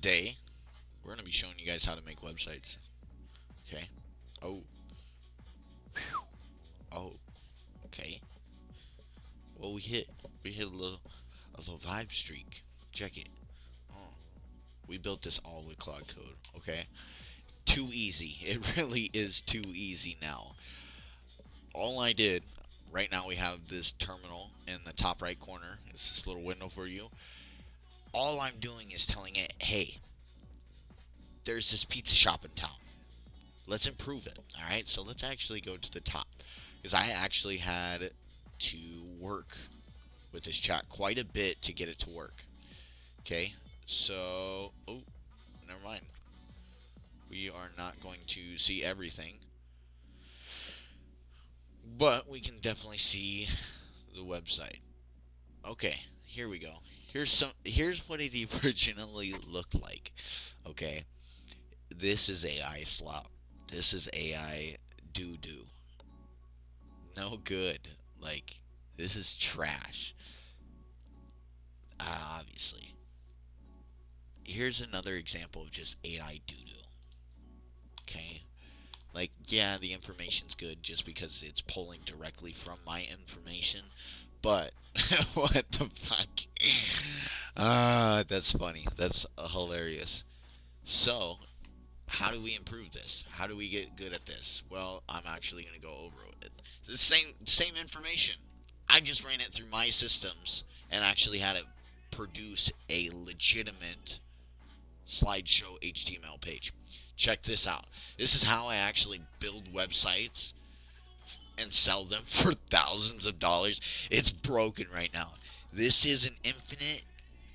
Today, we're going to be showing you guys how to make websites. Okay. Oh. Oh. Okay. Well, we hit a little vibe streak. Check it. Oh. We built this all with Claude Code. Okay. Too easy. It really is too easy now. All I did. Right now we have this terminal in the top right corner. It's this little window for you. All I'm doing is telling it, hey, there's this pizza shop in town. Let's improve it. All right. So let's actually go to the top because I actually had to work with this chat quite a bit to get it to work. Okay. So, oh, never mind. We are not going to see everything, but we can definitely see the website. Okay, here we go. Here's what it originally looked like. Okay. This is AI slop. This is AI doo doo. No good. Like, this is trash. Obviously. Here's another example of just AI doo doo. Okay? Like, yeah, the information's good just because it's pulling directly from my information. But, what the fuck? That's funny. That's hilarious. So, how do we improve this? How do we get good at this? Well, I'm actually going to go over it. The same information. I just ran it through my systems and actually had it produce a legitimate slideshow HTML page. Check this out. This is how I actually build websites and sell them for thousands of dollars. It's broken right now. This is an infinite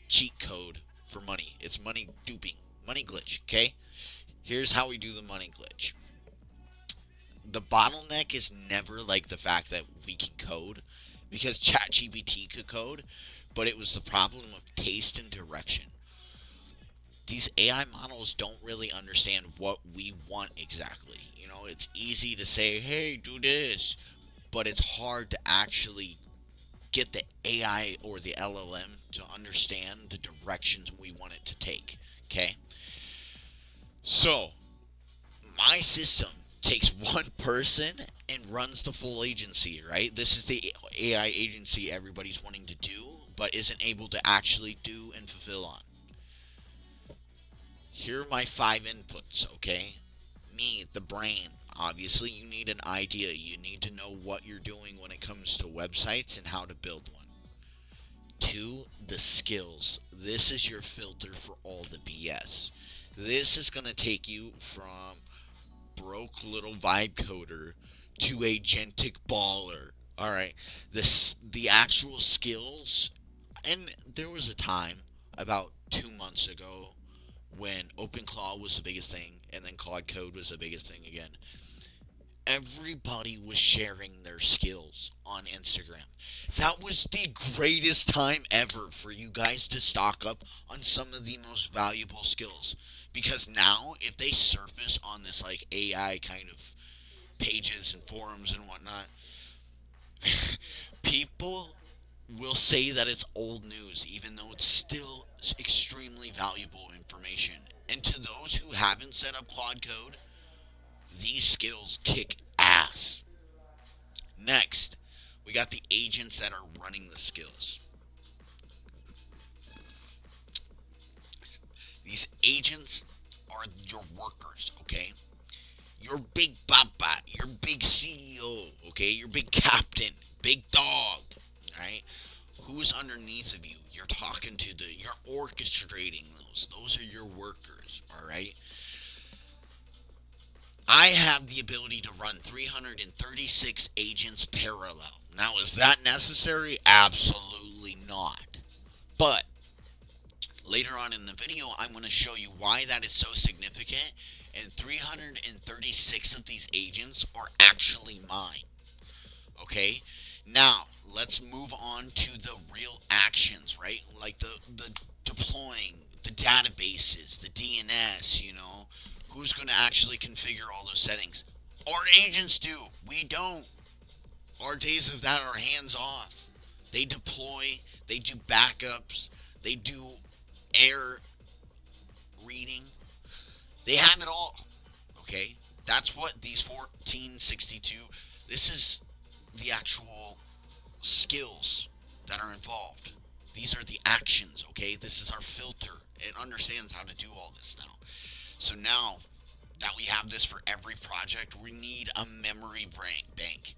cheat code for money. It's money duping, money glitch, okay? Here's how we do the money glitch. The bottleneck is never like the fact that we can code, because ChatGPT could code, but it was the problem of taste and direction. These AI models don't really understand what we want exactly. You know, it's easy to say, hey, do this, but it's hard to actually get the AI or the LLM to understand the directions we want it to take. Okay? So, my system takes one person and runs the full agency, right? This is the AI agency everybody's wanting to do, but isn't able to actually do and fulfill on. Here are my 5 inputs, okay? Me, the brain. Obviously, you need an idea. You need to know what you're doing when it comes to websites and how to build one. 2, the skills. This is your filter for all the BS. This is going to take you from broke little vibe coder to agentic baller. All right, the actual skills, and there was a time about 2 months ago when OpenClaw was the biggest thing, and then Claude Code was the biggest thing again. Everybody was sharing their skills on Instagram. That was the greatest time ever for you guys to stock up on some of the most valuable skills. Because now, if they surface on this like AI kind of pages and forums and whatnot, people will say that it's old news, even though it's still extremely valuable information. And to those who haven't set up Claude Code, these skills kick ass. Next, we got the agents that are running the skills. These agents are your workers, okay? Your big papa, your big CEO, okay? Your big captain, big dog, right? Who's underneath of you? You're talking to you're orchestrating those. Those are your workers, all right? I have the ability to run 336 agents parallel. Now, is that necessary? Absolutely not. But later on in the video, I'm going to show you why that is so significant, and 336 of these agents are actually mine. Okay? Now, let's move on to the real actions, right? Like the deploying, the databases, the DNS, you know. Who's going to actually configure all those settings? Our agents do. We don't. Our days of that are hands off. They deploy, they do backups, they do air reading. They have it all. Okay? That's what these 1462, this is the actual skills that are involved. These are the actions, okay? This is our filter. It understands how to do all this now. So now that we have this for every project, we need a memory bank.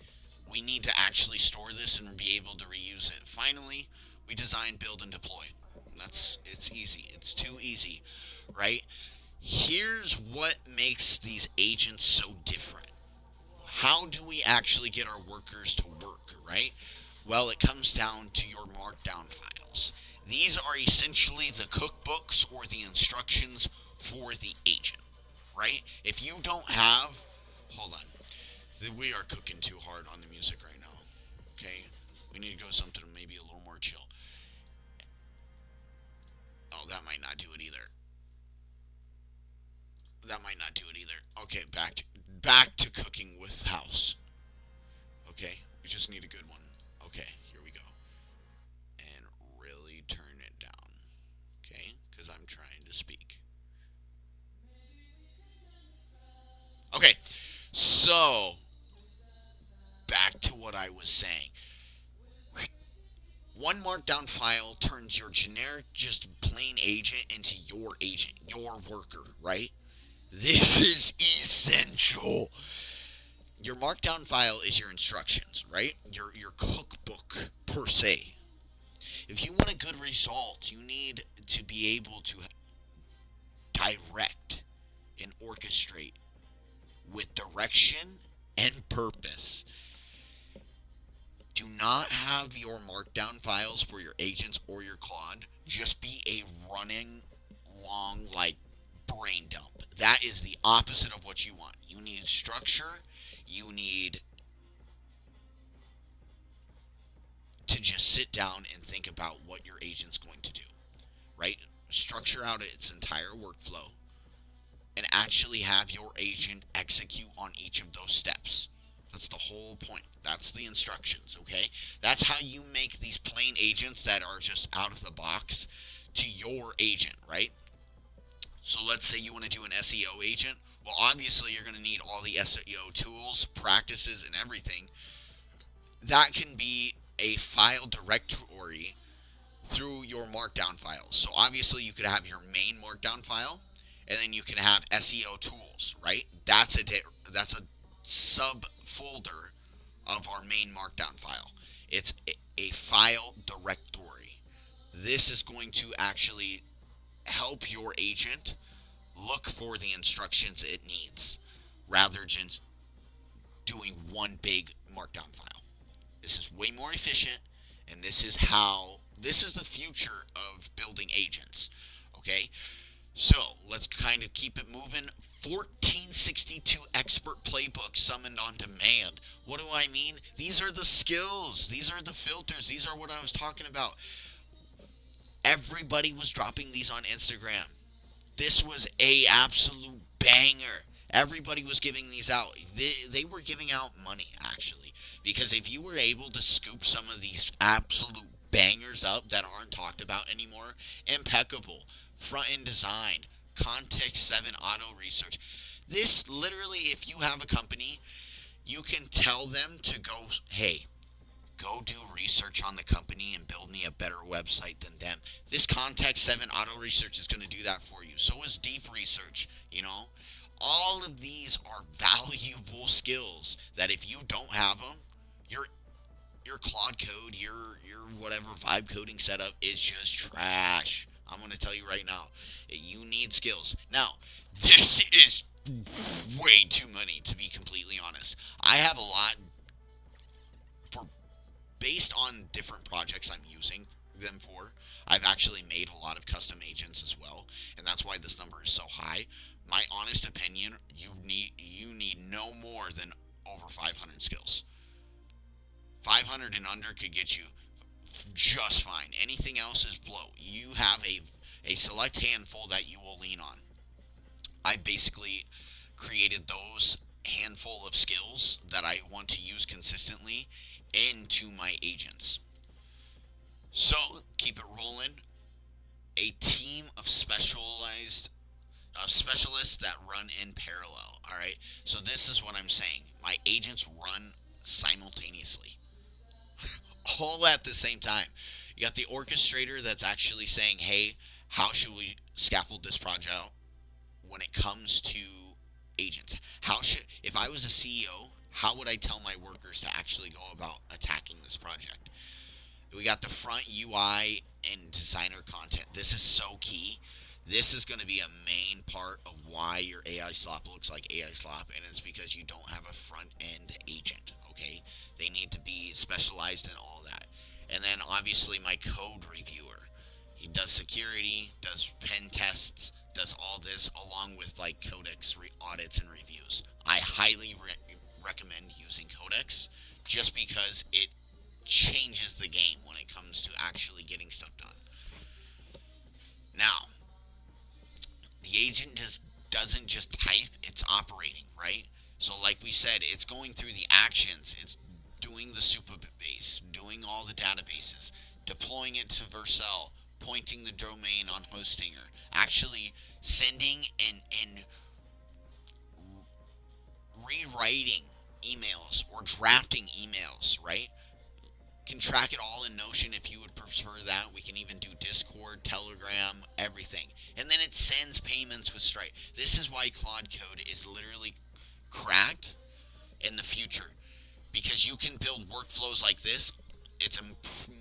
We need to actually store this and be able to reuse it. Finally, we design, build, and deploy. It's easy. It's too easy, right? Here's what makes these agents so different. How do we actually get our workers to work, right? Well, it comes down to your markdown files. These are essentially the cookbooks or the instructions for the agent, right? If you don't have, hold on, we are cooking too hard on the music right now, okay? We need to go something maybe a little more chill. Oh, that might not do it either. That might not do it either. Okay, back to cooking with house. Okay, we just need a good one. Okay, here we go. And really turn it down. Okay, because I'm trying to speak. Okay, so back to what I was saying. One markdown file turns your generic, just plain agent into your agent, your worker, right? This is essential. Your markdown file is your instructions, right? Your cookbook per se. If you want a good result, you need to be able to direct and orchestrate with direction and purpose. Do not have your markdown files for your agents or your Claude just be a running long like brain dump. That is the opposite of what you want. You need structure. You need to just sit down and think about what your agent's going to do, right? Structure out its entire workflow and actually have your agent execute on each of those steps. That's the whole point. That's the instructions, okay? That's how you make these plain agents that are just out of the box to your agent, right? So let's say you want to do an SEO agent. Well, obviously, you're going to need all the SEO tools, practices, and everything. That can be a file directory through your markdown files. So obviously, you could have your main markdown file, and then you can have SEO tools, right? That's a subfolder of our main markdown file. It's a file directory. This is going to actually help your agent look for the instructions it needs rather than just doing one big markdown file. This is way more efficient, and this is the future of building agents. Okay? So, let's kind of keep it moving. 1462 expert playbook summoned on demand. What do I mean? These are the skills. These are the filters. These are what I was talking about. Everybody was dropping these on Instagram. This was a absolute banger. Everybody was giving these out. They were giving out money, actually. Because if you were able to scoop some of these absolute bangers up that aren't talked about anymore, impeccable. Front end design, context 7 auto research. This literally, if you have a company, you can tell them to go, hey, go do research on the company and build me a better website than them. This Context 7 auto research is going to do that for you. So is deep research, you know. All of these are valuable skills that if you don't have them, your Claude Code, your whatever vibe coding setup is just trash. I'm going to tell you right now, you need skills. Now, this is way too money to be completely honest. I have a lot for based on different projects I'm using them for. I've actually made a lot of custom agents as well, and that's why this number is so high. My honest opinion, you need no more than over 500 skills. 500 and under could get you just fine. Anything else is below. You have a select handful that you will lean on. I basically created those handful of skills that I want to use consistently into my agents. So, keep it rolling. A team of specialized specialists that run in parallel. All right. So this is what I'm saying. My agents run simultaneously, all at the same time. You got the orchestrator that's actually saying, "Hey, how should we scaffold this project out when it comes to agents? How should if I was a CEO, how would I tell my workers to actually go about attacking this project?" We got the front UI and designer content. This is so key. This is going to be a main part of why your AI slop looks like AI slop, and it's because you don't have a front end agent. Okay, they need to be specialized in all that. And then obviously my code reviewer. He does security, does pen tests, does all this along with like codex audits and reviews. I highly recommend using codex just because it changes the game when it comes to actually getting stuff done. Now, the agent just doesn't just type, it's operating, right? So like we said, it's going through the actions, it's doing the Supabase, doing all the databases, deploying it to Vercel, pointing the domain on Hostinger, actually sending and rewriting emails or drafting emails, right? Can track it all in Notion if you would prefer that. We can even do Discord, Telegram, everything. And then it sends payments with Stripe. This is why Claude Code is literally cracked in the future. Because you can build workflows like this. It's a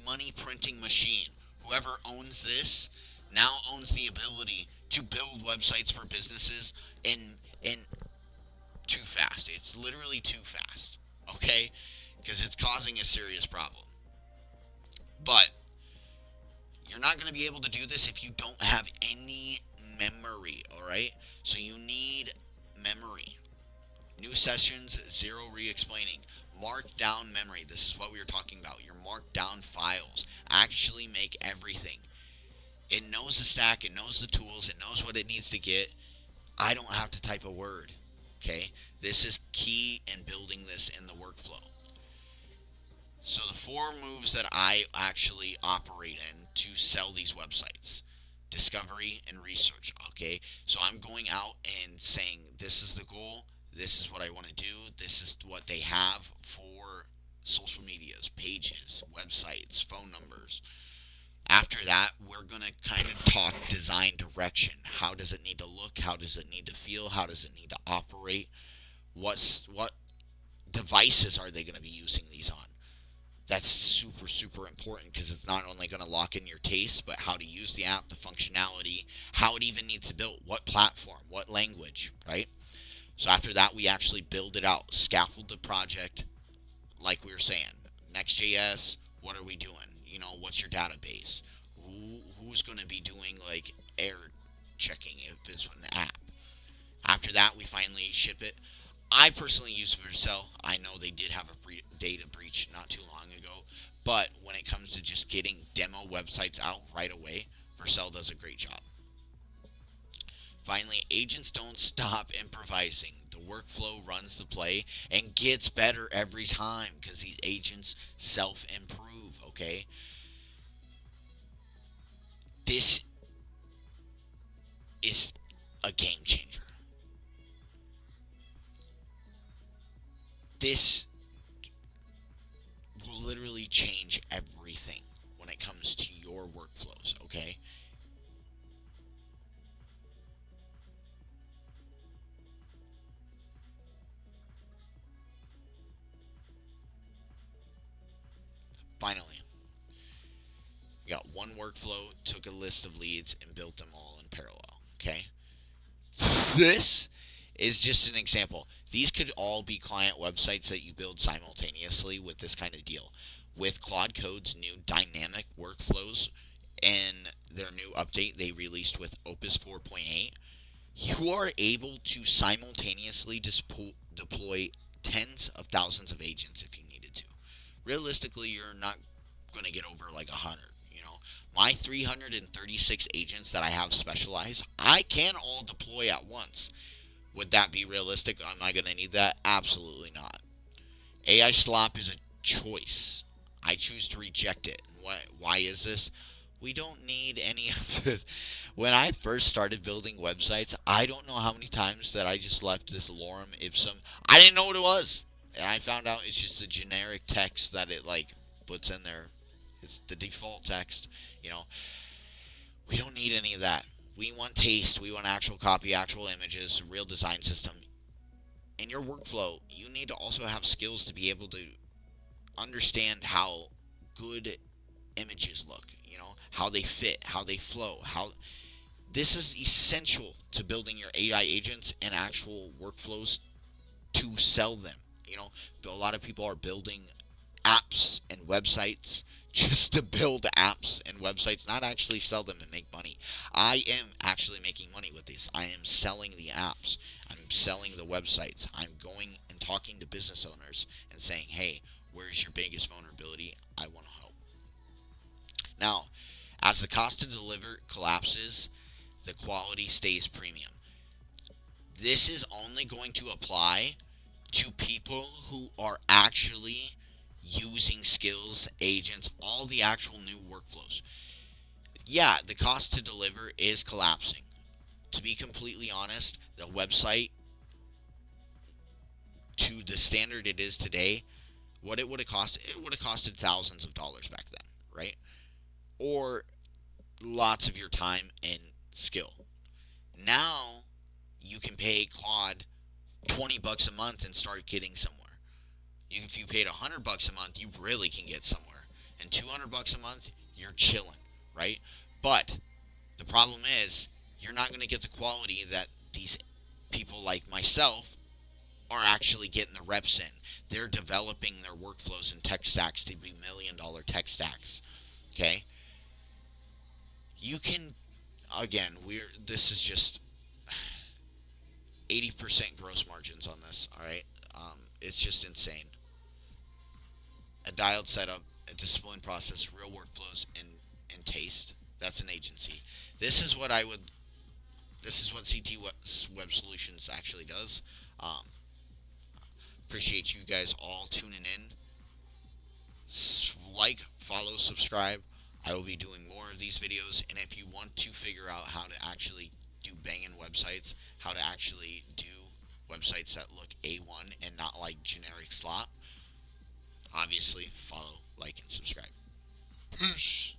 money printing machine. Whoever owns this now owns the ability to build websites for businesses in too fast. It's literally too fast. Okay? Because it's causing a serious problem. But you're not going to be able to do this if you don't have any memory, all right? So you need memory. New sessions, zero re-explaining. Markdown memory. This is what we were talking about. Your markdown files. Actually make everything. It knows the stack. It knows the tools. It knows what it needs to get. I don't have to type a word. Okay? This is key in building this in the workflow. So the four moves that I actually operate in to sell these websites: discovery and research. Okay, so I'm going out and saying this is the goal, this is what I want to do, this is what they have for social medias, pages, websites, phone numbers. After that, we're going to kind of talk design direction. How does it need to look? How does it need to feel? How does it need to operate? What devices are they going to be using these on? That's super, super important because it's not only going to lock in your taste, but how to use the app, the functionality, how it even needs to build, what platform, what language, right? So after that, we actually build it out, scaffold the project, like we were saying. Next.js, what are we doing? You know, what's your database? Who's going to be doing like error checking if it's an app? After that, we finally ship it. I personally use Vercel. I know they did have a data breach not too long ago, but when it comes to just getting demo websites out right away, Vercel does a great job. Finally, agents don't stop improvising. The workflow runs the play and gets better every time because these agents self-improve, okay? This is a game changer. This will literally change everything when it comes to your workflows, okay? Finally, we got one workflow, took a list of leads, and built them all in parallel, okay? This is just an example. These could all be client websites that you build simultaneously with this kind of deal. With Claude Code's new dynamic workflows and their new update they released with Opus 4.8, you are able to simultaneously deploy tens of thousands of agents if you needed to. Realistically, you're not going to get over like 100. You know, my 336 agents that I have specialized, I can all deploy at once. Would that be realistic? Am I going to need that? Absolutely not. AI slop is a choice. I choose to reject it. Why is this? We don't need any of the When I first started building websites, I don't know how many times that I just left this lorem ipsum. I didn't know what it was, and I found out it's just a generic text that it like puts in there. It's the default text. You know, we don't need any of that. We want taste. We want actual copy, actual images, real design system. In your workflow, you need to also have skills to be able to understand how good images look, how they fit, how they flow, how this is essential to building your AI agents and actual workflows to sell them. You know, a lot of people are building apps and websites just to build apps and websites, not actually sell them and make money. I am actually making money with this. I am selling the apps. I'm selling the websites. I'm going and talking to business owners and saying, hey, where's your biggest vulnerability? I want to help. Now, as the cost to deliver collapses, the quality stays premium. This is only going to apply to people who are actually using skills, agents, all the actual new workflows. Yeah, the cost to deliver is collapsing. To be completely honest, the website to the standard it is today, what it would have cost, it would have costed thousands of dollars back then, right? Or lots of your time and skill. Now you can pay Claude $20 a month and start getting somewhere. If you paid $100 a month, you really can get somewhere. And $200 a month, you're chilling, right? But the problem is, you're not going to get the quality that these people like myself are actually getting the reps in. They're developing their workflows and tech stacks to be $1 million tech stacks. Okay? You can, again, this is just 80% gross margins on this, all right? It's just insane. A dialed setup, a disciplined process, real workflows, and taste. That's an agency. This is what I would. This is what Web Solutions actually does. Um, Appreciate you guys all tuning in. Like, follow, subscribe. I will be doing more of these videos, and if you want to figure out how to actually do banging websites, how to actually do websites that look A1 and not like generic slop, obviously follow, like, and subscribe. Peace.